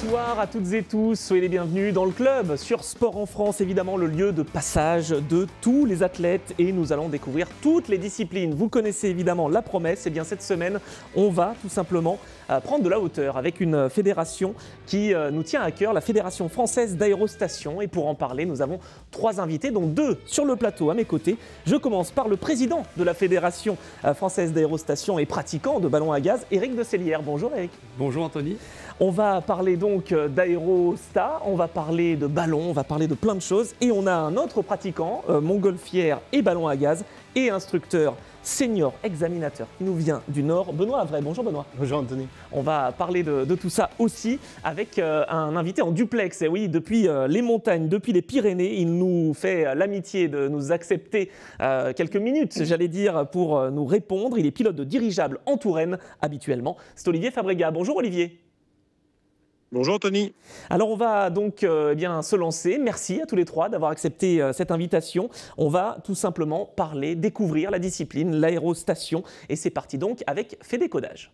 Bonsoir à toutes et tous, soyez les bienvenus dans le club sur Sport en France, évidemment le lieu de passage de tous les athlètes et nous allons découvrir toutes les disciplines. Vous connaissez évidemment la promesse, et bien cette semaine on va tout simplement prendre de la hauteur avec une fédération qui nous tient à cœur, la Fédération Française d'Aérostation, et pour en parler nous avons trois invités, dont deux sur le plateau à mes côtés. Je commence par le président de la Fédération Française d'Aérostation et pratiquant de ballon à gaz, Éric de Sellière. Bonjour Éric. Bonjour Anthony. On va parler donc d'aérostat, on va parler de ballon, on va parler de plein de choses. Et on a un autre pratiquant, montgolfière et ballon à gaz, et instructeur senior examinateur qui nous vient du Nord, Benoît Havray. Bonjour Benoît. Bonjour Anthony. On va parler de tout ça aussi avec un invité en duplex. Et oui, depuis les montagnes, depuis les Pyrénées, il nous fait l'amitié de nous accepter quelques minutes, j'allais dire, pour nous répondre. Il est pilote de dirigeable en Touraine habituellement. C'est Olivier Fabregat. Bonjour Olivier. Bonjour Anthony. Alors on va donc bien se lancer. Merci à tous les trois d'avoir accepté cette invitation. On va tout simplement parler, découvrir la discipline, l'aérostation. Et c'est parti donc avec Fédécodage.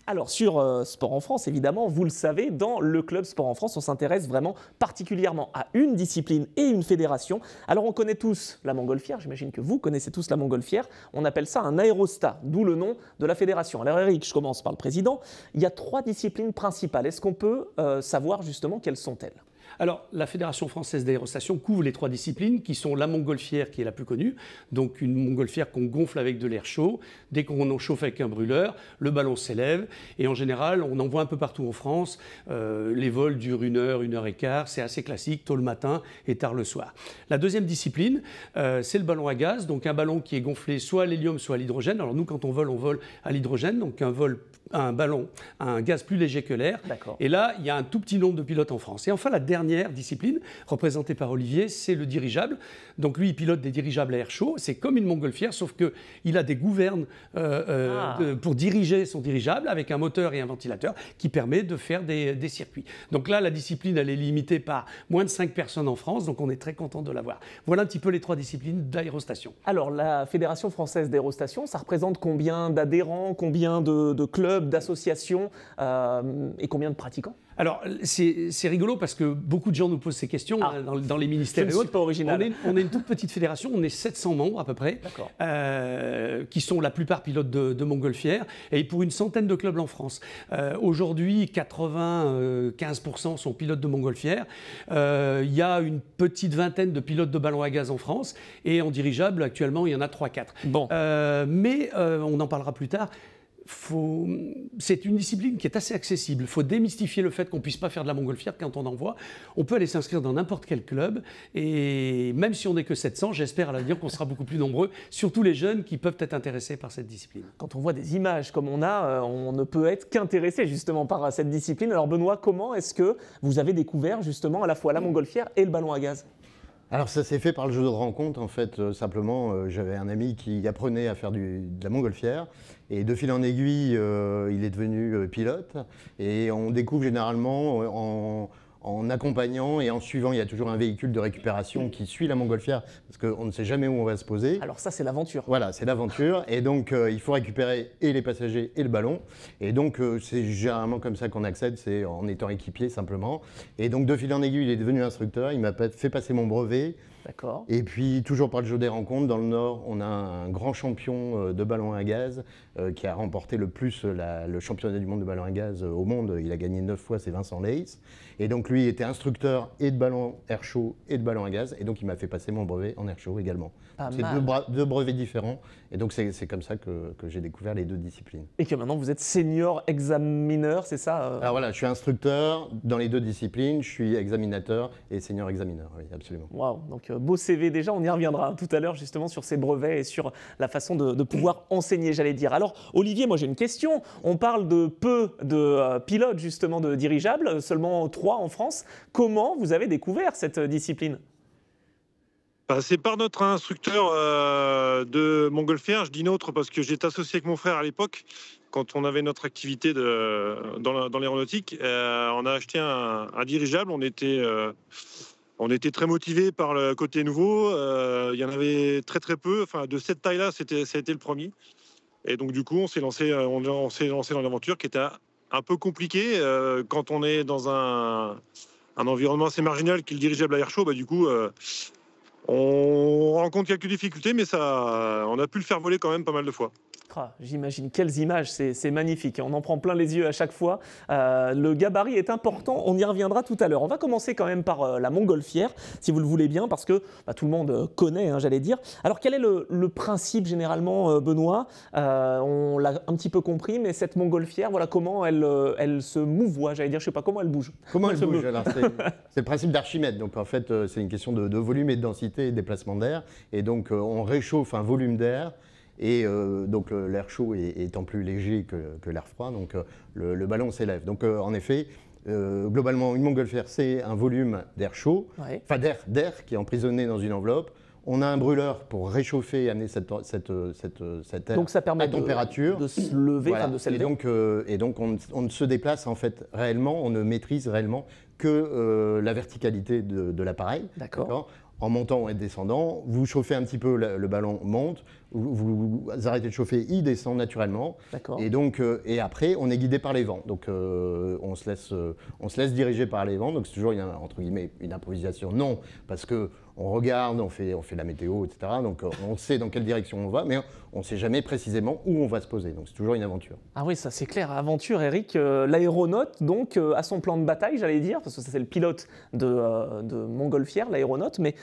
Alors sur Sport en France, évidemment, vous le savez, dans le club Sport en France, on s'intéresse vraiment particulièrement à une discipline et une fédération. Alors on connaît tous la montgolfière, j'imagine que vous connaissez tous la montgolfière. On appelle ça un aérostat, d'où le nom de la fédération. Alors Eric, je commence par le président. Il y a trois disciplines principales. Est-ce qu'on peut savoir justement quelles sont-elles ? Alors, la Fédération Française d'Aérostation couvre les trois disciplines qui sont la montgolfière qui est la plus connue, donc une montgolfière qu'on gonfle avec de l'air chaud. Dès qu'on en chauffe avec un brûleur, le ballon s'élève et en général, on en voit un peu partout en France. Les vols durent 1 heure et quart, c'est assez classique, tôt le matin et tard le soir. La deuxième discipline, c'est le ballon à gaz, donc un ballon qui est gonflé soit à l'hélium, soit à l'hydrogène. Alors nous, quand on vole à l'hydrogène, donc un ballon, un gaz plus léger que l'air. Et là, il y a un tout petit nombre de pilotes en France. Et enfin, la dernière discipline, représentée par Olivier, c'est le dirigeable. Donc lui, il pilote des dirigeables à air chaud. C'est comme une montgolfière, sauf qu'il a des gouvernes pour diriger son dirigeable avec un moteur et un ventilateur qui permet de faire des circuits. Donc là, la discipline, elle est limitée par moins de 5 personnes en France, donc on est très content de l'avoir. Voilà un petit peu les trois disciplines d'aérostation. Alors, la Fédération Française d'Aérostation, ça représente combien d'adhérents, combien de clubs, d'associations et combien de pratiquants ? Alors, c'est rigolo parce que beaucoup de gens nous posent ces questions dans les ministères et autres. Je ne suis pas original. On est une toute petite fédération, on est 700 membres à peu près, qui sont la plupart pilotes de montgolfière, et pour une centaine de clubs en France. Aujourd'hui, 95% sont pilotes de montgolfière. Il y a une petite vingtaine de pilotes de ballon à gaz en France, et en dirigeable, actuellement, il y en a 3-4. Bon. Mais on en parlera plus tard. C'est une discipline qui est assez accessible. Il faut démystifier le fait qu'on ne puisse pas faire de la montgolfière quand on en voit. On peut aller s'inscrire dans n'importe quel club. Et même si on n'est que 700, j'espère à l'avenir qu'on sera beaucoup plus nombreux, surtout les jeunes qui peuvent être intéressés par cette discipline. Quand on voit des images comme on a, on ne peut être qu'intéressé justement par cette discipline. Alors Benoît, comment est-ce que vous avez découvert justement à la fois la montgolfière et le ballon à gaz ? Alors ça s'est fait par le jeu de rencontre en fait, simplement j'avais un ami qui apprenait à faire de la montgolfière et de fil en aiguille il est devenu pilote et on découvre généralement en accompagnant et en suivant, il y a toujours un véhicule de récupération qui suit la montgolfière parce qu'on ne sait jamais où on va se poser. Alors ça c'est l'aventure. Voilà, c'est l'aventure et donc il faut récupérer et les passagers et le ballon et donc c'est généralement comme ça qu'on accède, c'est en étant équipier simplement. Et donc de fil en aiguille il est devenu instructeur, il m'a fait passer mon brevet. D'accord. Et puis, toujours par le jeu des rencontres, dans le Nord, on a un grand champion de ballon à gaz qui a remporté le plus le championnat du monde de ballon à gaz au monde. Il a gagné 9 fois, c'est Vincent Leis. Et donc, lui était instructeur et de ballon air chaud et de ballon à gaz. Et donc, il m'a fait passer mon brevet en air chaud également. C'est deux brevets différents. Et donc, c'est comme ça que j'ai découvert les deux disciplines. Et que maintenant, vous êtes senior examineur, c'est ça Alors voilà, je suis instructeur dans les deux disciplines. Je suis examinateur et senior examineur, oui, absolument. Waouh, donc beau CV déjà, on y reviendra tout à l'heure justement sur ces brevets et sur la façon de pouvoir enseigner, j'allais dire. Alors Olivier, moi j'ai une question. On parle de peu de pilotes justement de dirigeables, seulement 3 en France. Comment vous avez découvert cette discipline ? C'est par notre instructeur de montgolfière, je dis notre parce que j'étais associé avec mon frère à l'époque, quand on avait notre activité dans l'aéronautique. On a acheté un dirigeable, on était très motivés par le côté nouveau. Il y en avait très très peu. Enfin, de cette taille-là, ça a été le premier. Et donc du coup, on s'est lancé dans l'aventure qui était un peu compliquée quand on est dans un environnement assez marginal qui est le dirigeable à air chaud. Bah, du coup, on rencontre quelques difficultés, mais on a pu le faire voler quand même pas mal de fois. Ah, j'imagine, quelles images, c'est magnifique, on en prend plein les yeux à chaque fois. Le gabarit est important, on y reviendra tout à l'heure. On va commencer quand même par la montgolfière, si vous le voulez bien, parce que tout le monde connaît, hein, j'allais dire. Alors quel est le principe généralement, Benoît? On l'a un petit peu compris, mais cette montgolfière, voilà comment elle se mouvoie, j'allais dire, je ne sais pas comment elle bouge. Comment elle bouge? Alors, c'est le principe d'Archimède, donc en fait c'est une question de volume et de densité et de déplacement d'air, et donc on réchauffe un volume d'air. Et donc l'air chaud étant plus léger que l'air froid, donc le ballon s'élève. Donc en effet, globalement, une montgolfière, c'est un volume d'air chaud, enfin d'air qui est emprisonné dans une enveloppe. On a un brûleur pour réchauffer et amener cet air donc ça permet à température. De se lever, voilà. de s'élever. Et donc on ne se déplace en fait réellement, on ne maîtrise réellement que la verticalité de l'appareil. D'accord. En montant et descendant, vous chauffez un petit peu, le ballon monte, vous arrêtez de chauffer, il descend naturellement. Et donc, et après, on est guidé par les vents. Donc, on se laisse diriger par les vents. Donc, c'est toujours entre guillemets une improvisation. Non, parce que on regarde, on fait la météo, etc. Donc, on sait dans quelle direction on va, mais on ne sait jamais précisément où on va se poser. Donc, c'est toujours une aventure. Ah oui, ça c'est clair. Aventure, Eric. L'aéronaute, donc, a son plan de bataille, j'allais dire, parce que ça c'est le pilote de montgolfière, l'aéronaute, mais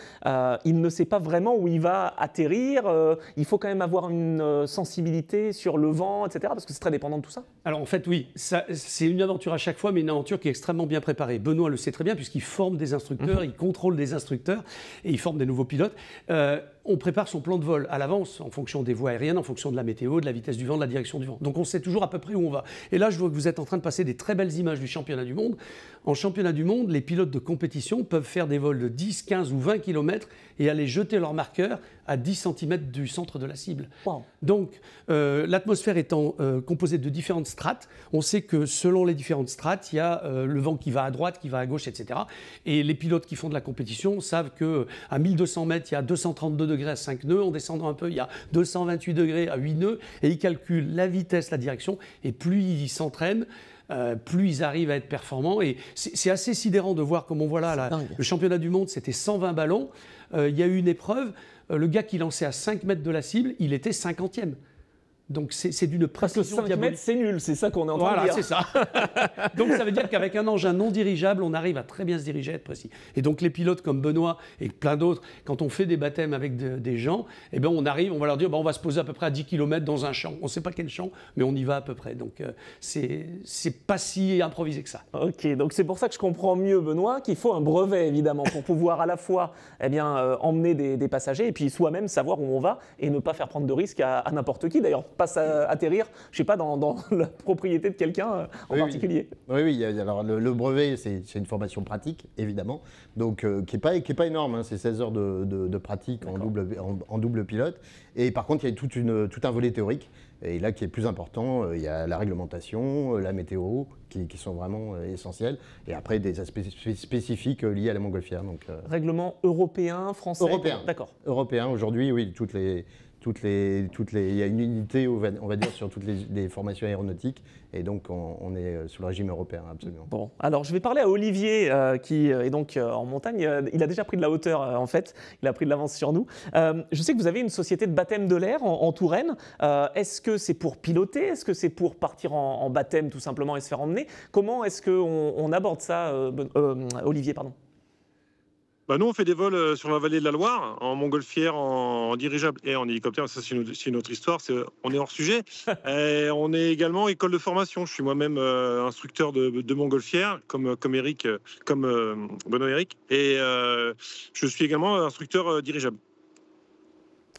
il ne sait pas vraiment où il va atterrir. Il faut quand même avoir une sensibilité sur le vent, etc., parce que c'est très dépendant de tout ça. Alors en fait, oui, c'est une aventure à chaque fois, mais une aventure qui est extrêmement bien préparée. Benoît le sait très bien, puisqu'il forme des instructeurs, il contrôle des instructeurs et il forme des nouveaux pilotes. On prépare son plan de vol à l'avance en fonction des voies aériennes, en fonction de la météo, de la vitesse du vent, de la direction du vent. Donc on sait toujours à peu près où on va. Et là, je vois que vous êtes en train de passer des très belles images du championnat du monde. En championnat du monde, les pilotes de compétition peuvent faire des vols de 10, 15 ou 20 km et aller jeter leur marqueur à 10 cm du centre de la cible. Wow. Donc l'atmosphère étant composée de différentes strates, on sait que selon les différentes strates, il y a le vent qui va à droite, qui va à gauche, etc. Et les pilotes qui font de la compétition savent qu'à 1200 mètres, il y a 232 degrés à 5 nœuds. En descendant un peu, il y a 228 degrés à 8 nœuds. Et ils calculent la vitesse, la direction. Et plus ils s'entraînent, plus ils arrivent à être performants. Et c'est assez sidérant de voir, comme on voit là, le championnat du monde, c'était 120 ballons. Il y a eu une épreuve, le gars qui lançait à 5 mètres de la cible, il était 50e. Donc c'est d'une précision diabolique. 5 mètres, c'est nul, c'est ça qu'on est en train de dire. Voilà, c'est ça. Donc ça veut dire qu'avec un engin non dirigeable, on arrive à très bien se diriger, à être précis. Et donc les pilotes comme Benoît et plein d'autres, quand on fait des baptêmes avec des gens, eh ben on arrive, on va leur dire on va se poser à peu près à 10 km dans un champ. On ne sait pas quel champ, mais on y va à peu près. Donc c'est pas si improvisé que ça. Ok, donc c'est pour ça que je comprends mieux, Benoît, qu'il faut un brevet évidemment pour pouvoir à la fois emmener des passagers et puis soi-même savoir où on va et ne pas faire prendre de risques à n'importe qui. D'ailleurs, pas atterrir, je ne sais pas, dans la propriété de quelqu'un en particulier. Oui. Alors le brevet, c'est une formation pratique, évidemment, donc qui est pas énorme, hein, c'est 16 heures de pratique en double pilote. Et par contre, il y a tout un volet théorique. Et là, qui est plus important, il y a la réglementation, la météo, qui sont vraiment essentiels. Et après, des aspects spécifiques liés à la montgolfière. Règlement européen, français. Européen. D'accord. Européen. Aujourd'hui, oui, il y a une unité, on va dire, sur toutes les formations aéronautiques, et donc on est sous le régime européen, absolument. Bon, alors je vais parler à Olivier, qui est donc en montagne. Il a déjà pris de la hauteur, en fait. Il a pris de l'avance sur nous. Je sais que vous avez une société de baptême de l'air en Touraine. Est-ce que c'est pour piloter? Est-ce que c'est pour partir en baptême, tout simplement, et se faire emmener? Comment est-ce qu'on aborde ça, Olivier, pardon? Nous, on fait des vols sur la vallée de la Loire, en montgolfière, en dirigeable et en hélicoptère. Ça, c'est une autre histoire. On est hors sujet. Et on est également école de formation. Je suis moi-même instructeur de montgolfière, comme Eric, comme Benoît Eric. Et je suis également instructeur dirigeable.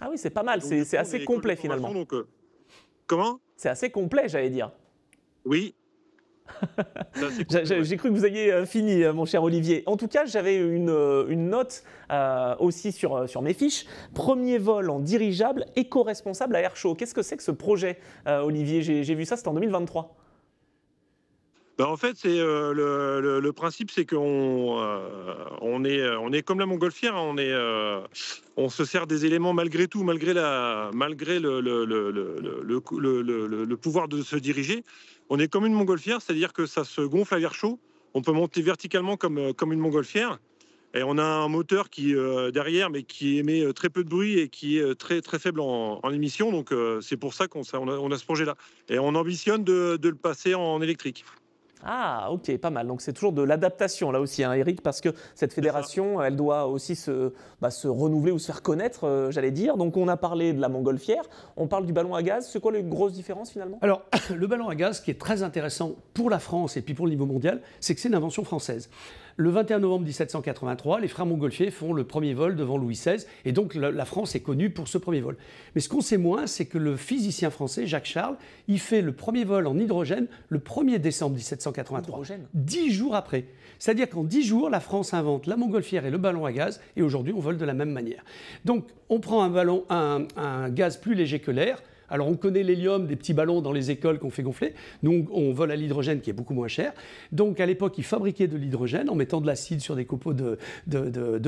Ah oui, c'est pas mal. C'est assez complet, finalement. Donc, comment? C'est assez complet, j'allais dire. Oui. J'ai cru que vous aviez fini, mon cher Olivier. En tout cas, j'avais une note aussi sur mes fiches. Premier vol en dirigeable éco-responsable à air chaud. Qu'est-ce que c'est que ce projet, Olivier? J'ai vu ça, c'était en 2023. En fait, c'est le principe, c'est qu'on on est comme la montgolfière, hein, on se sert des éléments malgré tout, malgré le pouvoir de se diriger. On est comme une montgolfière, c'est-à-dire que ça se gonfle à l'air chaud. On peut monter verticalement comme une montgolfière. Et on a un moteur qui derrière, mais qui émet très peu de bruit et qui est très très faible en émission. Donc c'est pour ça qu'on a ce projet-là. Et on ambitionne de le passer en électrique. Ah, ok, pas mal. Donc c'est toujours de l'adaptation là aussi, hein, Eric, parce que cette fédération, elle doit aussi se renouveler ou se faire connaître, j'allais dire. Donc on a parlé de la montgolfière, on parle du ballon à gaz. C'est quoi les grosses différences finalement? Alors, le ballon à gaz, ce qui est très intéressant pour la France et puis pour le niveau mondial, c'est que c'est une invention française. Le 21 novembre 1783, les frères Montgolfier font le premier vol devant Louis XVI, et donc la France est connue pour ce premier vol. Mais ce qu'on sait moins, c'est que le physicien français, Jacques Charles, il fait le premier vol en hydrogène le 1er décembre 1783, Hydrogène. 10 jours après. C'est-à-dire qu'en 10 jours, la France invente la montgolfière et le ballon à gaz, et aujourd'hui, on vole de la même manière. Donc, on prend un gaz plus léger que l'air. Alors, on connaît l'hélium, des petits ballons dans les écoles qu'on fait gonfler. Nous, on vole à l'hydrogène qui est beaucoup moins cher. Donc, à l'époque, ils fabriquaient de l'hydrogène en mettant de l'acide sur des copeaux de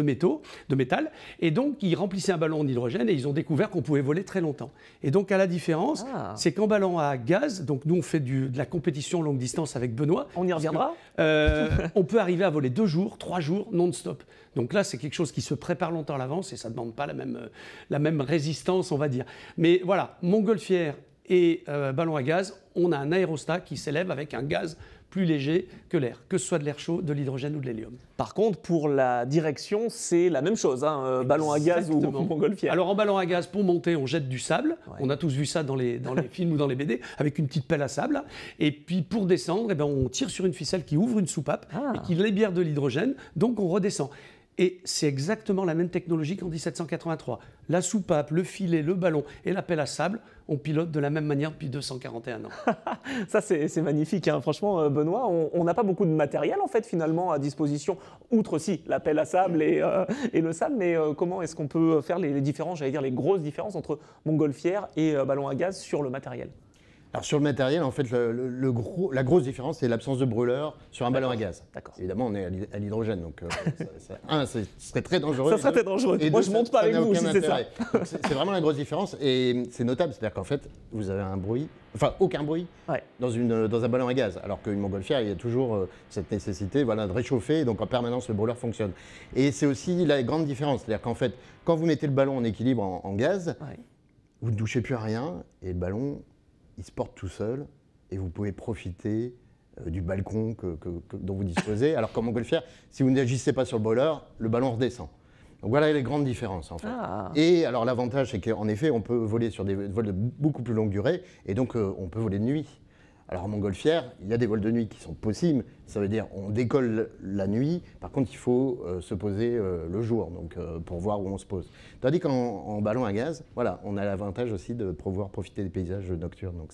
métal. Et donc, ils remplissaient un ballon en hydrogène et ils ont découvert qu'on pouvait voler très longtemps. Et donc, à la différence, c'est qu'en ballon à gaz, donc nous, on fait de la compétition longue distance avec Benoît. On y reviendra. On peut arriver à voler 2 jours, 3 jours non-stop. Donc là, c'est quelque chose qui se prépare longtemps à l'avance et ça ne demande pas la même résistance, on va dire. Mais voilà, montgolfière et ballon à gaz, on a un aérostat qui s'élève avec un gaz plus léger que l'air, que ce soit de l'air chaud, de l'hydrogène ou de l'hélium. Par contre, pour la direction, c'est la même chose, hein, ballon à gaz ou montgolfière. Alors en ballon à gaz, pour monter, on jette du sable. Ouais. On a tous vu ça dans les films ou dans les BD, avec une petite pelle à sable. Et puis pour descendre, eh ben, on tire sur une ficelle qui ouvre une soupape et qui libère de l'hydrogène, donc on redescend. Et c'est exactement la même technologie qu'en 1783. La soupape, le filet, le ballon et la pelle à sable, on pilote de la même manière depuis 241 ans. Ça, c'est magnifique, hein. Franchement, Benoît, on n'a pas beaucoup de matériel en fait finalement à disposition, outre si la pelle à sable et le sable, mais comment est-ce qu'on peut faire les différences, j'allais dire les grosses différences entre montgolfière et ballon à gaz sur le matériel? Alors sur le matériel, en fait, la grosse différence, c'est l'absence de brûleur sur un ballon à gaz. D'accord. Évidemment, on est à l'hydrogène, donc ce serait très dangereux. Ça serait très dangereux. Et moi, je ne monte pas avec vous si c'est ça. Donc, c'est vraiment la grosse différence et c'est notable. C'est-à-dire qu'en fait, vous avez un bruit, enfin aucun bruit dans un ballon à gaz. Alors qu'une montgolfière, il y a toujours cette nécessité de réchauffer, donc en permanence, le brûleur fonctionne. Et c'est aussi la grande différence. C'est-à-dire qu'en fait, quand vous mettez le ballon en équilibre en gaz, vous ne touchez plus à rien et le ballon, il se porte tout seul et vous pouvez profiter du balcon dont vous disposez. Alors qu'en montgolfière, si vous n'agissez pas sur le brûleur, le ballon redescend. Donc voilà les grandes différences en fait. Et alors l'avantage, c'est qu'en effet, on peut voler sur des vols de beaucoup plus longue durée et donc on peut voler de nuit. Alors en montgolfière, il y a des vols de nuit qui sont possibles. Ça veut dire on décolle la nuit. Par contre, il faut se poser le jour, donc pour voir où on se pose. Tandis qu'en ballon à gaz, voilà, on a l'avantage aussi de pouvoir profiter des paysages nocturnes, donc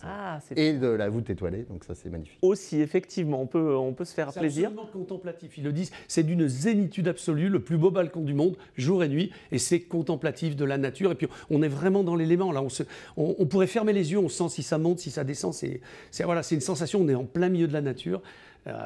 et de la voûte étoilée. Donc ça, c'est magnifique. Aussi, effectivement, on peut se faire plaisir. C'est absolument contemplatif. Ils le disent. C'est d'une zénitude absolue, le plus beau balcon du monde, jour et nuit, et c'est contemplatif de la nature. Et puis on est vraiment dans l'élément. Là, on pourrait fermer les yeux, on sent si ça monte, si ça descend. C'est une sensation, on est en plein milieu de la nature,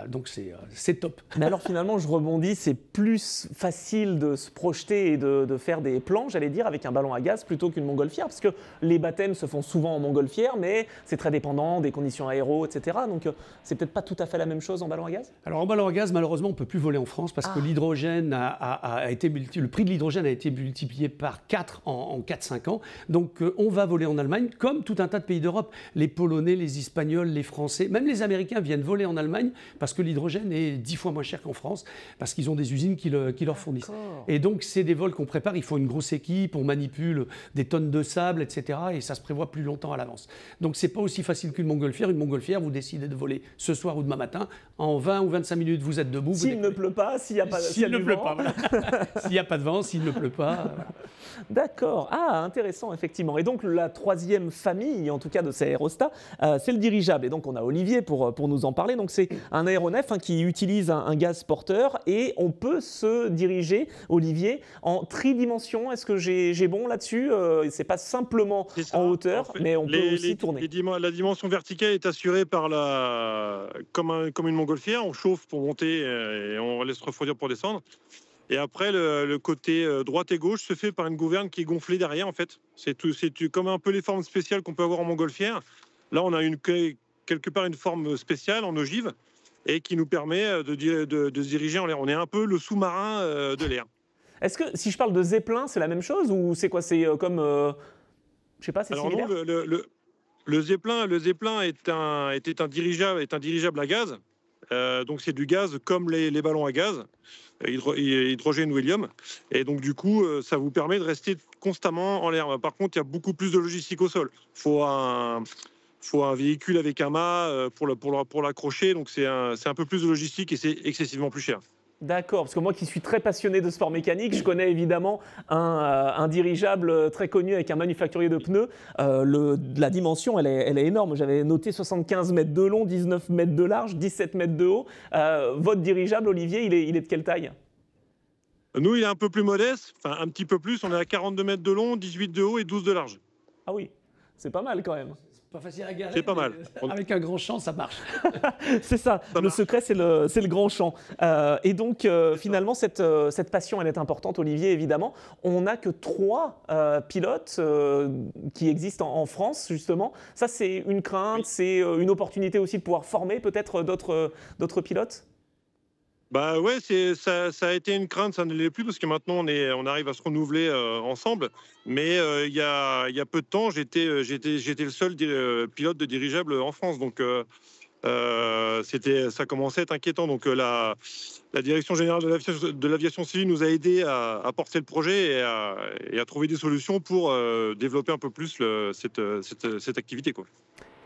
donc c'est top. Mais alors finalement, je rebondis, c'est plus facile de se projeter et de faire des plans, j'allais dire, avec un ballon à gaz plutôt qu'une montgolfière, parce que les baptêmes se font souvent en montgolfière, mais c'est très dépendant des conditions aéro, etc. Donc c'est peut-être pas tout à fait la même chose en ballon à gaz? Alors en ballon à gaz, malheureusement, on ne peut plus voler en France parce que l'hydrogène le prix de l'hydrogène a été multiplié par 4 en 4-5 ans. Donc on va voler en Allemagne, comme tout un tas de pays d'Europe. Les Polonais, les Espagnols, les Français, même les Américains viennent voler en Allemagne parce que l'hydrogène est 10 fois moins cher qu'en France, parce qu'ils ont des usines qui leur fournissent. Et donc, c'est des vols qu'on prépare, il faut une grosse équipe, on manipule des tonnes de sable, etc. Et ça se prévoit plus longtemps à l'avance. Donc, c'est pas aussi facile qu'une montgolfière. Une montgolfière, vous décidez de voler ce soir ou demain matin, en 20 ou 25 minutes, vous êtes debout. S'il ne pleut pas, s'il n'y a pas de vent. S'il n'y a pas de vent, s'il ne pleut pas. D'accord. Ah, intéressant, effectivement. Et donc, la troisième famille, en tout cas de ces aérostats, c'est le dirigeable. Et donc, on a Olivier pour nous en parler. Donc, c'est un aéronef qui utilise un gaz porteur et on peut se diriger, Olivier, en tridimension. Est-ce que j'ai bon là-dessus? C'est pas simplement en hauteur, mais on peut aussi tourner. La dimension verticale est assurée par comme une montgolfière. On chauffe pour monter et on laisse refroidir pour descendre. Et après, le côté droite et gauche se fait par une gouverne qui est gonflée derrière, en fait. C'est comme un peu les formes spéciales qu'on peut avoir en montgolfière. Là, on a quelque part une forme spéciale en ogive et qui nous permet de se diriger en l'air. On est un peu le sous-marin de l'air. Est-ce que, si je parle de Zeppelin, c'est la même chose ou c'est quoi? C'est comme, je sais pas, c'est similaire? Non, le Zeppelin était un dirigeable à gaz. Donc c'est du gaz comme les ballons à gaz, hydrogène ou hélium. Et donc du coup, ça vous permet de rester constamment en l'air. Par contre, il y a beaucoup plus de logistique au sol. Faut un véhicule avec un mât pour l'accrocher. Donc c'est un peu plus de logistique et c'est excessivement plus cher. D'accord, parce que moi qui suis très passionné de sport mécanique, je connais évidemment un dirigeable très connu avec un manufacturier de pneus. La dimension, elle est énorme. J'avais noté 75 mètres de long, 19 mètres de large, 17 mètres de haut. Votre dirigeable, Olivier, il est de quelle taille? Nous, il est un peu plus modeste, enfin un petit peu plus. On est à 42 mètres de long, 18 de haut et 12 de large. Ah oui, c'est pas mal quand même. Pas facile à garer. C'est pas mal. Avec un grand champ, ça marche. C'est ça. Le secret, c'est le grand champ. Et donc, finalement, cette passion, elle est importante, Olivier, évidemment. On n'a que 3 pilotes qui existent en France, justement. Ça, c'est une crainte, oui. C'est une opportunité aussi de pouvoir former peut-être d'autres pilotes. Bah ouais, ça a été une crainte, ça ne l'est plus parce que maintenant on arrive à se renouveler ensemble. Mais il y a peu de temps, j'étais le seul pilote de dirigeable en France, donc ça commençait à être inquiétant. Donc la direction générale de l'aviation civile nous a aidés à porter le projet et à trouver des solutions pour développer un peu plus cette activité, quoi.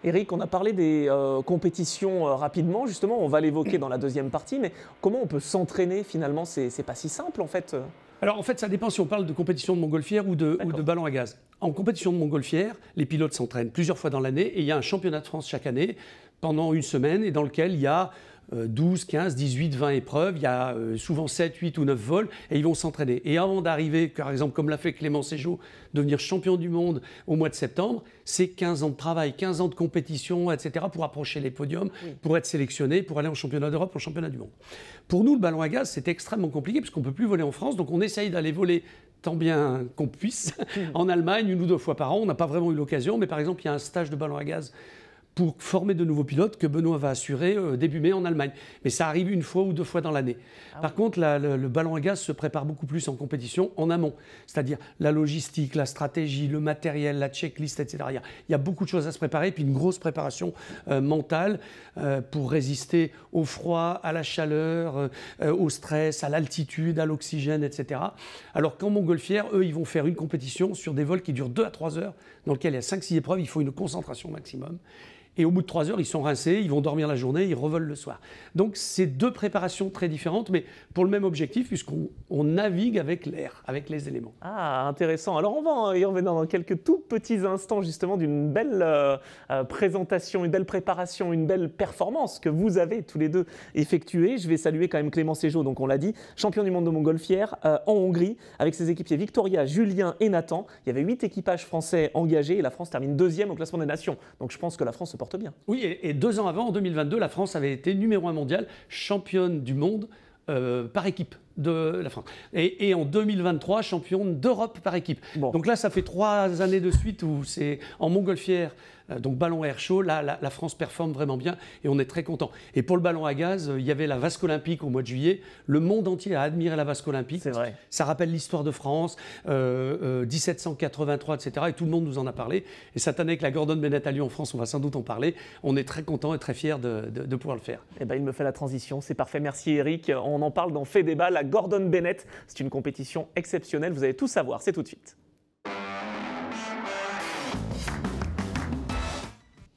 Éric, on a parlé des compétitions rapidement, justement, on va l'évoquer dans la deuxième partie, mais comment on peut s'entraîner finalement? C'est pas si simple en fait. Alors en fait, ça dépend si on parle de compétition de montgolfière ou de ballon à gaz. En compétition de montgolfière, les pilotes s'entraînent plusieurs fois dans l'année et il y a un championnat de France chaque année pendant une semaine et dans lequel il y a 12, 15, 18, 20 épreuves, il y a souvent 7, 8 ou 9 vols et ils vont s'entraîner. Et avant d'arriver, par exemple, comme l'a fait Clément Ségeau, devenir champion du monde au mois de septembre, c'est 15 ans de travail, 15 ans de compétition, etc. pour approcher les podiums, pour être sélectionné, pour aller en championnat d'Europe, en championnat du monde. Pour nous, le ballon à gaz, c'est extrêmement compliqué parce qu'on ne peut plus voler en France, donc on essaye d'aller voler tant bien qu'on puisse en Allemagne 1 ou 2 fois par an. On n'a pas vraiment eu l'occasion, mais par exemple, il y a un stage de ballon à gaz pour former de nouveaux pilotes que Benoît va assurer début mai en Allemagne. Mais ça arrive 1 fois ou 2 fois dans l'année. Par contre, le ballon à gaz se prépare beaucoup plus en compétition en amont. C'est-à-dire la logistique, la stratégie, le matériel, la checklist, etc. Il y a beaucoup de choses à se préparer, puis une grosse préparation mentale pour résister au froid, à la chaleur, au stress, à l'altitude, à l'oxygène, etc. Alors qu'en montgolfière, eux, ils vont faire une compétition sur des vols qui durent 2 à 3 heures, dans lesquels il y a 5-6 épreuves, il faut une concentration maximum. Et au bout de 3 heures, ils sont rincés, ils vont dormir la journée, ils revolent le soir. Donc, c'est 2 préparations très différentes, mais pour le même objectif, puisqu'on navigue avec l'air, avec les éléments. Ah, intéressant. Alors, on va y revenir dans quelques tout petits instants, justement, d'une belle présentation, une belle préparation, une belle performance que vous avez tous les deux effectuée. Je vais saluer quand même Clément Ségeau, donc on l'a dit, champion du monde de montgolfière en Hongrie, avec ses équipiers Victoria, Julien et Nathan. Il y avait 8 équipages français engagés et la France termine 2e au classement des nations. Donc, je pense que la France se porte bien. Oui, et 2 ans avant, en 2022, la France avait été numéro 1 mondial, championne du monde par équipe de la France. Et en 2023, championne d'Europe par équipe. Bon. Donc là, ça fait 3 années de suite où c'est en montgolfière, donc ballon air chaud, là, la France performe vraiment bien et on est très content. Et pour le ballon à gaz, il y avait la vasque olympique au mois de juillet. Le monde entier a admiré la vasque olympique. C'est vrai. Ça rappelle l'histoire de France, 1783, etc. Et tout le monde nous en a parlé. Et cette année, avec la Gordon Bennett à Lyon en France, on va sans doute en parler. On est très content et très fiers de pouvoir le faire. Eh ben, il me fait la transition, c'est parfait. Merci Éric. On en parle dans Fait débat, la Gordon Bennett. C'est une compétition exceptionnelle. Vous allez tout savoir. C'est tout de suite.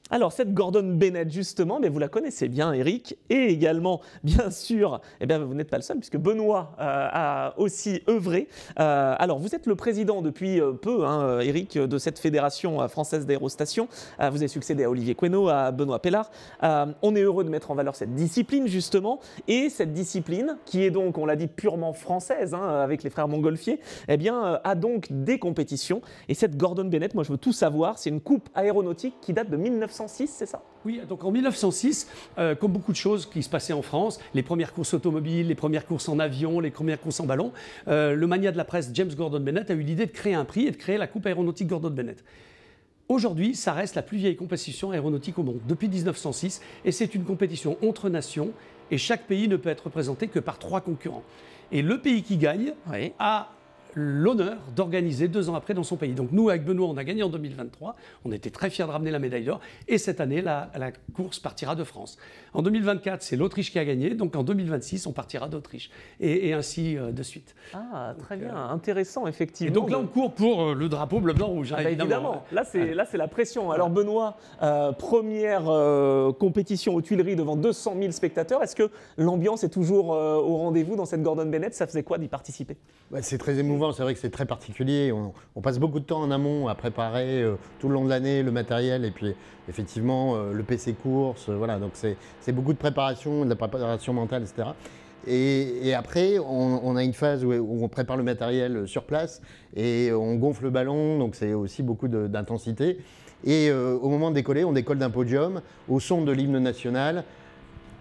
Alors, cette Gordon Bennett, justement, mais vous la connaissez bien, Eric, et également, bien sûr, eh bien, vous n'êtes pas le seul, puisque Benoît a aussi œuvré. Alors, vous êtes le président depuis peu, hein, Eric, de cette fédération française d'aérostation. Vous avez succédé à Olivier Queneau, à Benoît Pellard. On est heureux de mettre en valeur cette discipline, justement, et cette discipline, qui est donc, on l'a dit, purement française, hein, avec les frères Montgolfier, eh bien, a donc des compétitions. Et cette Gordon Bennett, moi, je veux tout savoir, c'est une coupe aéronautique qui date de 1906, c'est ça? Oui, donc en 1906, comme beaucoup de choses qui se passaient en France, les premières courses automobiles, les premières courses en avion, les premières courses en ballon, le magnat de la presse James Gordon Bennett a eu l'idée de créer un prix et de créer la coupe aéronautique Gordon Bennett. Aujourd'hui, ça reste la plus vieille compétition aéronautique au monde, depuis 1906, et c'est une compétition entre nations, et chaque pays ne peut être représenté que par 3 concurrents. Et le pays qui gagne a l'honneur d'organiser 2 ans après dans son pays. Donc nous, avec Benoît, on a gagné en 2023. On était très fiers de ramener la médaille d'or. Et cette année, la course partira de France. En 2024, c'est l'Autriche qui a gagné. Donc en 2026, on partira d'Autriche. Et ainsi de suite. Ah, très bien. Intéressant, effectivement. Et donc là, on court pour le drapeau bleu, blanc, rouge. Ah bah évidemment. Là, c'est la pression. Alors Benoît, première compétition aux Tuileries devant 200 000 spectateurs. Est-ce que l'ambiance est toujours au rendez-vous dans cette Gordon Bennett? Ça faisait quoi d'y participer? C'est très émouvant. C'est vrai que c'est très particulier. On passe beaucoup de temps en amont à préparer tout le long de l'année le matériel et puis effectivement le PC course. Voilà, donc c'est beaucoup de préparation, de la préparation mentale, etc. Et après, on a une phase où on prépare le matériel sur place et on gonfle le ballon, donc c'est aussi beaucoup d'intensité. Et au moment de décoller, on décolle d'un podium au son de l'hymne national.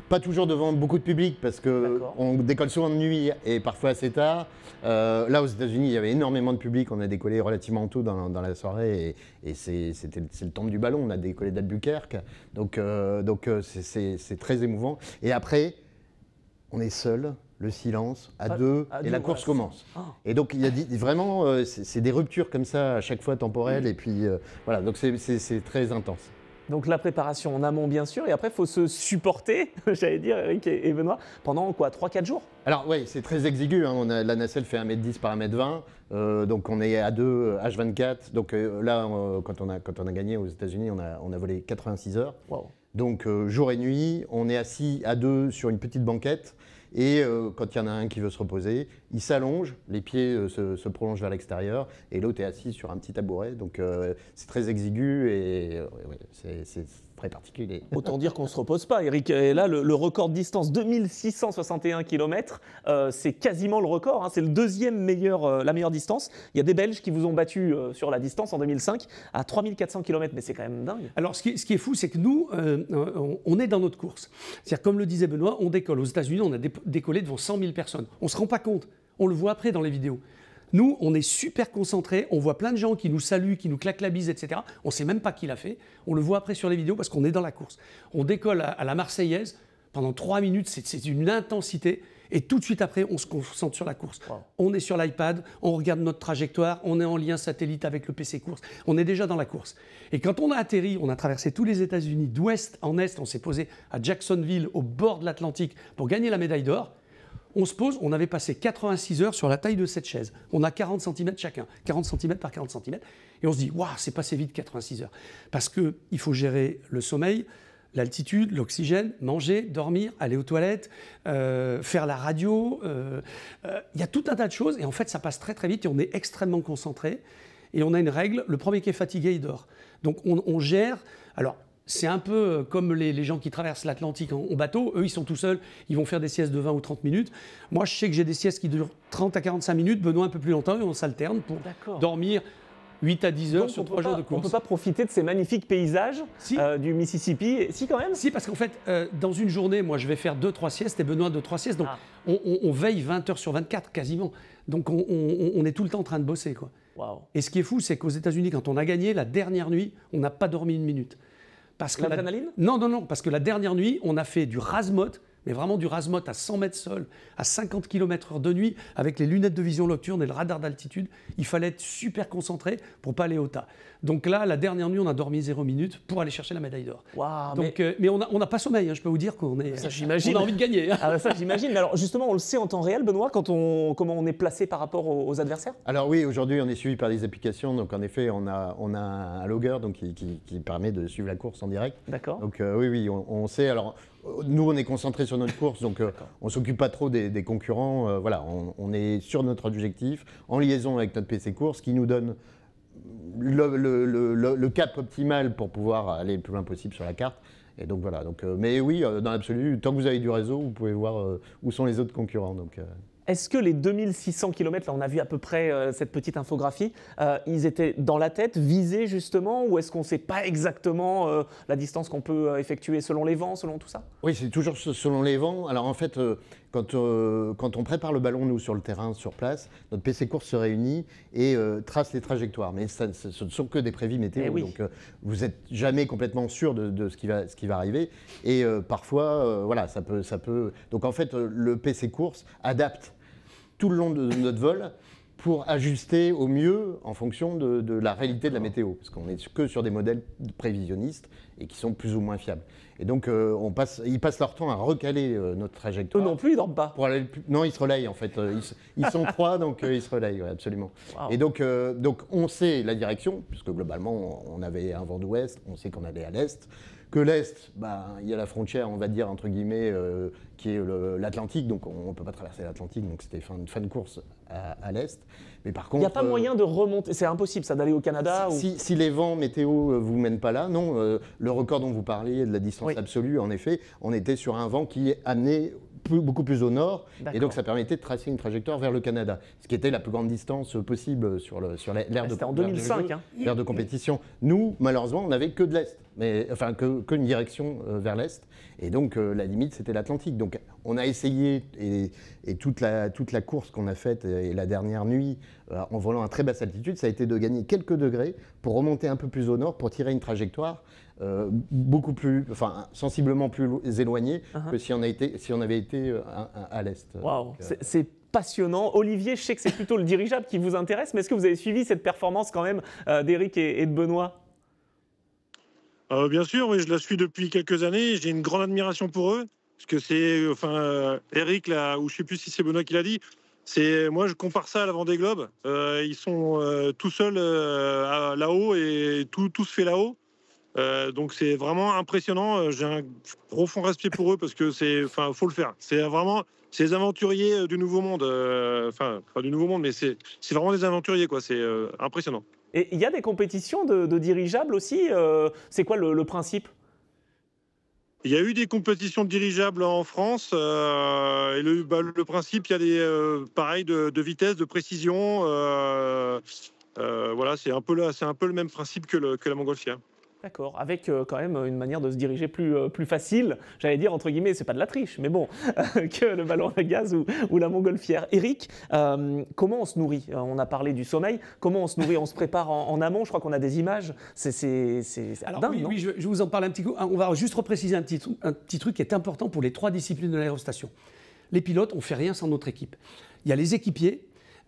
Pas toujours devant beaucoup de public parce qu'on décolle souvent de nuit et parfois assez tard. Là, aux États-Unis, il y avait énormément de public. On a décollé relativement tôt dans la soirée et c'est le temple du ballon. On a décollé d'Albuquerque. Donc c'est très émouvant. Et après, on est seul, le silence, à deux, et la course commence. Et donc, il y a vraiment, c'est des ruptures comme ça à chaque fois temporelles. Et puis, voilà, donc c'est très intense. Donc la préparation en amont, bien sûr, et après, il faut se supporter, j'allais dire, Eric et Benoît, pendant quoi, 3-4 jours? Alors oui, c'est très exigu. Hein. La nacelle fait 1m10 par 1m20, donc on est à 2 H24. Donc là, quand on a gagné aux États-Unis, on a volé 86 heures. Wow. Donc jour et nuit, on est assis à 2 sur une petite banquette. Et quand il y en a un qui veut se reposer, il s'allonge, les pieds se prolongent vers l'extérieur, et l'autre est assis sur un petit tabouret. Donc c'est très exigu et c'est très particulier. Autant dire qu'on ne se repose pas, Eric. Et là, le record de distance, 2661 km, c'est quasiment le record. Hein. C'est le deuxième la meilleure distance. Il y a des Belges qui vous ont battu sur la distance en 2005 à 3400 km, mais c'est quand même dingue. Alors, ce qui est fou, c'est que nous, on est dans notre course. C'est-à-dire, comme le disait Benoît, on décolle. Aux États-Unis, on a décollé devant 100 000 personnes. On ne se rend pas compte. On le voit après dans les vidéos. Nous, on est super concentrés, on voit plein de gens qui nous saluent, qui nous claquent la bise, etc. On ne sait même pas qui l'a fait. On le voit après sur les vidéos parce qu'on est dans la course. On décolle à la Marseillaise, pendant 3 minutes, c'est une intensité. Et tout de suite après, on se concentre sur la course. Wow. On est sur l'iPad, on regarde notre trajectoire, on est en lien satellite avec le PC course. On est déjà dans la course. Et quand on a atterri, on a traversé tous les États-Unis d'ouest en est, on s'est posé à Jacksonville, au bord de l'Atlantique, pour gagner la médaille d'or. On se pose, on avait passé 86 heures sur la taille de cette chaise. On a 40 cm chacun, 40 cm par 40 cm. Et on se dit, waouh, c'est passé vite 86 heures. Parce qu'il faut gérer le sommeil, l'altitude, l'oxygène, manger, dormir, aller aux toilettes, faire la radio. Il y a tout un tas de choses. Et en fait, ça passe très très vite et on est extrêmement concentré. Et on a une règle, le premier qui est fatigué, il dort. Donc on gère. Alors, c'est un peu comme les gens qui traversent l'Atlantique en bateau. Eux, ils sont tout seuls. Ils vont faire des siestes de 20 ou 30 minutes. Moi, je sais que j'ai des siestes qui durent 30 à 45 minutes. Benoît un peu plus longtemps et on s'alterne pour dormir 8 à 10 heures. Donc, sur 3 jours de course. On ne peut pas profiter de ces magnifiques paysages du Mississippi. Si, quand même. Si, parce qu'en fait, dans une journée, moi, je vais faire 2-3 siestes et Benoît 2-3 siestes. Donc, on veille 20 heures sur 24 quasiment. Donc, on est tout le temps en train de bosser, quoi. Wow. Et ce qui est fou, c'est qu'aux États-Unis, quand on a gagné, la dernière nuit, on n'a pas dormi une minute. L'adrénaline ? Non, parce que la dernière nuit, on a fait du rase-motte mais vraiment du rase-motte à 100 mètres sol, à 50 km/h de nuit, avec les lunettes de vision nocturne et le radar d'altitude. Il fallait être super concentré pour pas aller au tas. Donc là, la dernière nuit, on a dormi 0 minute pour aller chercher la médaille d'or. Wow, Donc, mais on n'a pas sommeil, hein, je peux vous dire qu'on est. Ça, j'imagine. On a envie de gagner. Hein. Ah, ça, j'imagine. Mais alors, justement, on le sait en temps réel, Benoît, comment on est placé par rapport aux adversaires? Alors oui, aujourd'hui, on est suivi par des applications. Donc en effet, on a un logger donc, qui permet de suivre la course en direct. D'accord. Donc oui, on sait. Alors nous, on est concentré sur notre course, donc on ne s'occupe pas trop des concurrents. Voilà, on est sur notre objectif, en liaison avec notre PC course, qui nous donne le cap optimal pour pouvoir aller le plus loin possible sur la carte. Et donc voilà. Donc, mais oui, dans l'absolu, tant que vous avez du réseau, vous pouvez voir où sont les autres concurrents. Donc, Est-ce que les 2600 km, là on a vu à peu près cette petite infographie, ils étaient dans la tête, visés justement, ou est-ce qu'on ne sait pas exactement la distance qu'on peut effectuer selon les vents, selon tout ça? Oui, c'est toujours selon les vents. Alors en fait, quand on prépare le ballon, nous, sur le terrain, sur place, notre PC course se réunit et trace les trajectoires. Mais ce ne sont que des prévis météo, oui. donc vous n'êtes jamais complètement sûr de ce qui va arriver. Et parfois, voilà, ça peut... Donc en fait, le PC course adapte tout le long de notre vol pour ajuster au mieux en fonction de la réalité de la météo. Parce qu'on n'est que sur des modèles prévisionnistes et qui sont plus ou moins fiables. Et donc, ils passent leur temps à recaler notre trajectoire. Eux non plus, ils dorment pas. Non, ils se relayent en fait. Ils sont 3, donc ils se relayent, ouais, absolument. Wow. Et donc, on sait la direction, puisque globalement, on avait un vent d'ouest, on sait qu'on allait à l'est. Que l'Est, il y a la frontière, on va dire, entre guillemets, qui est l'Atlantique, donc on ne peut pas traverser l'Atlantique, donc c'était fin de course à l'Est. Mais par contre... Il n'y a pas moyen de remonter, c'est impossible ça, d'aller au Canada si les vents météo ne vous mènent pas là, non. Le record dont vous parliez, de la distance absolue, en effet, on était sur un vent qui amenait beaucoup plus au nord, et donc ça permettait de tracer une trajectoire vers le Canada, ce qui était la plus grande distance possible sur l'aire de C'était en 2005. L'aire de compétition. Nous, malheureusement, on n'avait que de l'Est, enfin qu'une direction vers l'Est, et donc la limite, c'était l'Atlantique. Donc on a essayé, et toute la course qu'on a faite, et la dernière nuit, en volant à très basse altitude, ça a été de gagner quelques degrés pour remonter un peu plus au nord, pour tirer une trajectoire beaucoup plus, enfin sensiblement plus éloignée que si on avait été à l'est. Waouh, c'est passionnant. Olivier, je sais que c'est plutôt le dirigeable qui vous intéresse, mais est-ce que vous avez suivi cette performance quand même d'Eric et de Benoît? Bien sûr, oui, je la suis depuis quelques années. J'ai une grande admiration pour eux, parce que c'est, Eric là, ou je sais plus si c'est Benoît qui l'a dit. Moi, je compare ça à la Vendée Globe. Ils sont tout seuls là-haut et tout se fait là-haut. Donc c'est vraiment impressionnant. J'ai un profond respect pour eux parce que faut le faire. C'est vraiment les aventuriers du Nouveau Monde. Pas du Nouveau Monde, mais c'est vraiment des aventuriers, quoi. C'est impressionnant. Et il y a des compétitions de dirigeables aussi. C'est quoi le principe? Il y a eu des compétitions de dirigeables en France. Et le principe, il y a des pareil de vitesse, de précision. Voilà, c'est un peu le même principe que la montgolfière. D'accord, avec quand même une manière de se diriger plus facile, j'allais dire entre guillemets, c'est pas de la triche, mais bon, que le ballon à gaz ou la montgolfière. Eric, comment on se nourrit? On a parlé du sommeil, comment on se nourrit? On se prépare en amont, je crois qu'on a des images, c'est Alors dingue, oui, je vous en parle un petit coup. On va juste repréciser un petit truc qui est important pour les 3 disciplines de l'aérostation. Les pilotes, on ne fait rien sans notre équipe. Il y a les équipiers.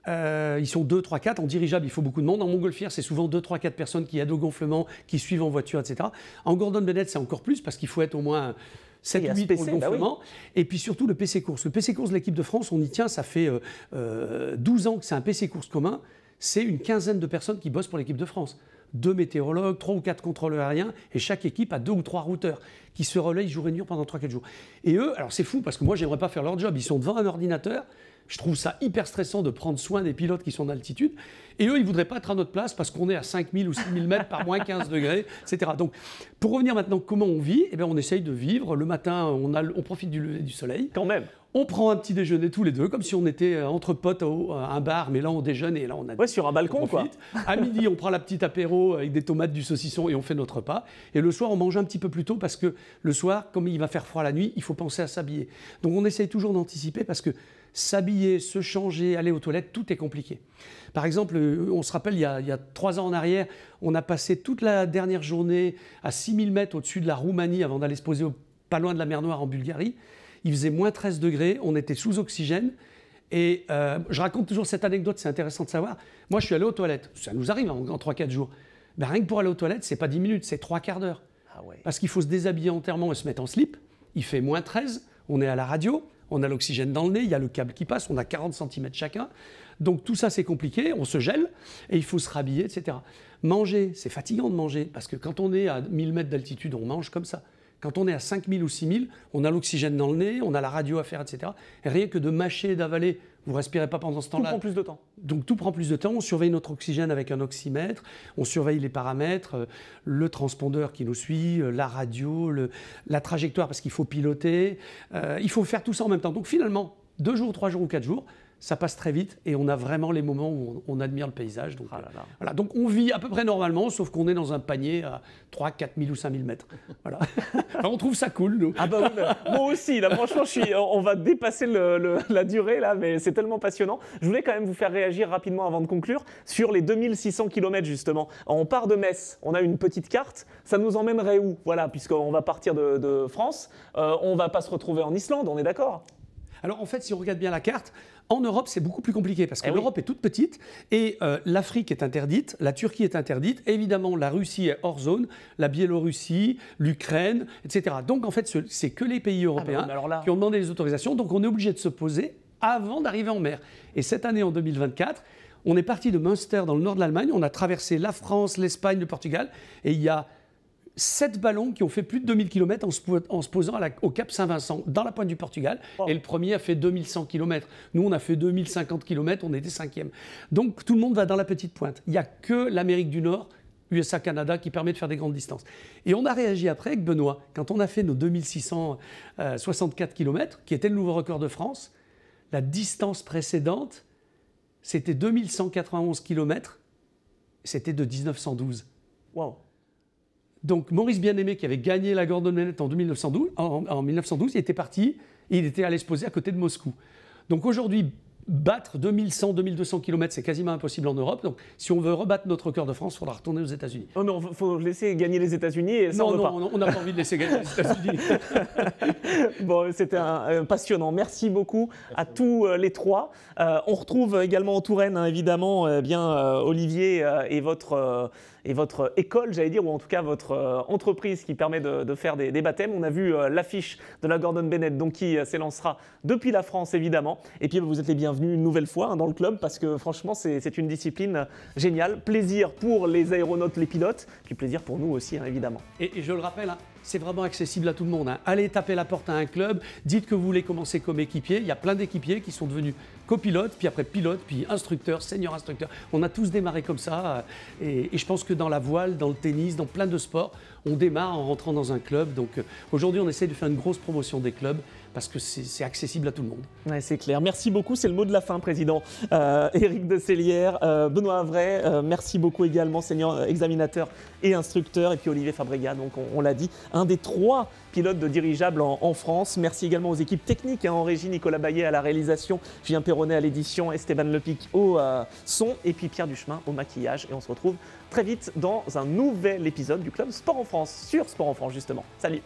Ils sont 2, 3, 4. En dirigeable, il faut beaucoup de monde. En montgolfière, c'est souvent 2, 3, 4 personnes qui aident au gonflement, qui suivent en voiture, etc. En Gordon Bennett, c'est encore plus parce qu'il faut être au moins 7, 8 pour le gonflement. Et puis surtout le PC course. Le PC course de l'équipe de France, on y tient, ça fait 12 ans que c'est un PC course commun. C'est une quinzaine de personnes qui bossent pour l'équipe de France. 2 météorologues, 3 ou 4 contrôleurs aériens, et chaque équipe a 2 ou 3 routeurs qui se relayent jour et nuit pendant 3-4 jours. Et eux, alors c'est fou parce que moi, j'aimerais pas faire leur job. Ils sont devant un ordinateur. Je trouve ça hyper stressant de prendre soin des pilotes qui sont en altitude. Et eux, ils ne voudraient pas être à notre place parce qu'on est à 5000 ou 6000 mètres par moins 15 degrés, etc. Donc, pour revenir maintenant, comment on vit? Eh bien, on essaye de vivre. Le matin, on profite du lever du soleil. Quand même. On prend un petit déjeuner tous les deux, comme si on était entre potes à un bar, mais là, on déjeune et là, on a... Ouais, sur un balcon, quoi. À midi, on prend la petite apéro avec des tomates, du saucisson et on fait notre repas. Et le soir, on mange un petit peu plus tôt parce que le soir, comme il va faire froid la nuit, il faut penser à s'habiller. Donc, on essaye toujours d'anticiper parce que s'habiller, se changer, aller aux toilettes, tout est compliqué. Par exemple, on se rappelle, il y a 3 ans en arrière, on a passé toute la dernière journée à 6000 mètres au-dessus de la Roumanie avant d'aller se poser pas loin de la mer Noire en Bulgarie. il faisait moins 13 degrés, on était sous oxygène. Et je raconte toujours cette anecdote, c'est intéressant de savoir. Moi, je suis allé aux toilettes. Ça nous arrive en 3-4 jours. Ben, rien que pour aller aux toilettes, c'est pas 10 minutes, c'est 3/4 d'heure. Ah ouais. Parce qu'il faut se déshabiller entièrement et se mettre en slip. Il fait moins 13, on est à la radio, on a l'oxygène dans le nez, il y a le câble qui passe, on a 40 cm chacun. Donc tout ça, c'est compliqué, on se gèle et il faut se rhabiller, etc. Manger, c'est fatigant de manger parce que quand on est à 1000 mètres d'altitude, on mange comme ça. Quand on est à 5000 ou 6000, on a l'oxygène dans le nez, on a la radio à faire, etc. Et rien que de mâcher, d'avaler, vous ne respirez pas pendant ce temps-là. Tout prend plus de temps. Donc tout prend plus de temps. On surveille notre oxygène avec un oxymètre, on surveille les paramètres, le transpondeur qui nous suit, la radio, la trajectoire parce qu'il faut piloter. Il faut faire tout ça en même temps. Donc finalement, 2 jours, 3 jours ou 4 jours, ça passe très vite et on a vraiment les moments où on admire le paysage. Donc, voilà. Donc on vit à peu près normalement, sauf qu'on est dans un panier à 3 4 000 ou 5 000 mètres. Voilà. Alors, on trouve ça cool, nous. Ah bah oui, moi aussi, là, franchement, on va dépasser la durée, là, mais c'est tellement passionnant. Je voulais quand même vous faire réagir rapidement avant de conclure sur les 2600 km, justement. On part de Metz, on a une petite carte, ça nous emmènerait où? Voilà, puisqu'on va partir de France, on ne va pas se retrouver en Islande, on est d'accord? Alors en fait, si on regarde bien la carte, en Europe, c'est beaucoup plus compliqué parce que l'Europe est toute petite et l'Afrique est interdite, la Turquie est interdite, évidemment la Russie est hors zone, la Biélorussie, l'Ukraine, etc. Donc en fait, c'est que les pays européens qui ont demandé les autorisations, donc on est obligé de se poser avant d'arriver en mer. Et cette année, en 2024, on est parti de Münster dans le nord de l'Allemagne, on a traversé la France, l'Espagne, le Portugal et il y a 7 ballons qui ont fait plus de 2000 km en se posant au Cap Saint-Vincent, dans la pointe du Portugal. Et le premier a fait 2100 km. Nous, on a fait 2050 km, on était 5e. Donc, tout le monde va dans la petite pointe. Il n'y a que l'Amérique du Nord, USA-Canada, qui permet de faire des grandes distances. Et on a réagi après avec Benoît. Quand on a fait nos 2664 km, qui était le nouveau record de France, la distance précédente, c'était 2191 km. C'était de 1912. Waouh! Donc Maurice Bien-Aimé, qui avait gagné la Gordon Bennett en 1912, il était parti et il était allé se poser à côté de Moscou. Donc aujourd'hui, battre 2100, 2200 km, c'est quasiment impossible en Europe. Donc si on veut rebattre notre record de France, il faudra retourner aux États-Unis. Oh non, il faut laisser gagner les États-Unis et ça, on n'a pas envie de laisser gagner les États-Unis. Bon, c'était passionnant. Merci beaucoup à tous les trois. On retrouve également en Touraine, hein, évidemment, Olivier et votre école, j'allais dire, ou en tout cas votre entreprise qui permet de faire des baptêmes. On a vu l'affiche de la Gordon Bennett, donc qui s'élancera depuis la France, évidemment. Et puis, vous êtes les bienvenus une nouvelle fois dans le club parce que franchement, c'est une discipline géniale. Plaisir pour les aéronautes, les pilotes, puis plaisir pour nous aussi, hein, évidemment. Et je le rappelle, hein, c'est vraiment accessible à tout le monde. Hein. Allez taper la porte à un club, dites que vous voulez commencer comme équipier. Il y a plein d'équipiers qui sont devenus copilotes, puis après pilotes, puis instructeurs, seniors instructeurs. On a tous démarré comme ça. Et je pense que dans la voile, dans le tennis, dans plein de sports, on démarre en rentrant dans un club. Donc aujourd'hui, on essaie de faire une grosse promotion des clubs parce que c'est accessible à tout le monde. Ouais, c'est clair. Merci beaucoup. C'est le mot de la fin, Président. Éric Decelière, Benoît Havray, merci beaucoup également, senior examinateur et instructeur. Et puis Olivier Fabregat, donc on l'a dit, un des 3 pilotes de dirigeables en France. Merci également aux équipes techniques, hein, en régie, Nicolas Baillet à la réalisation, Julien Perronnet à l'édition, Esteban Lepic au son et puis Pierre Duchemin au maquillage. Et on se retrouve très vite dans un nouvel épisode du Club Sport en France, sur Sport en France justement. Salut!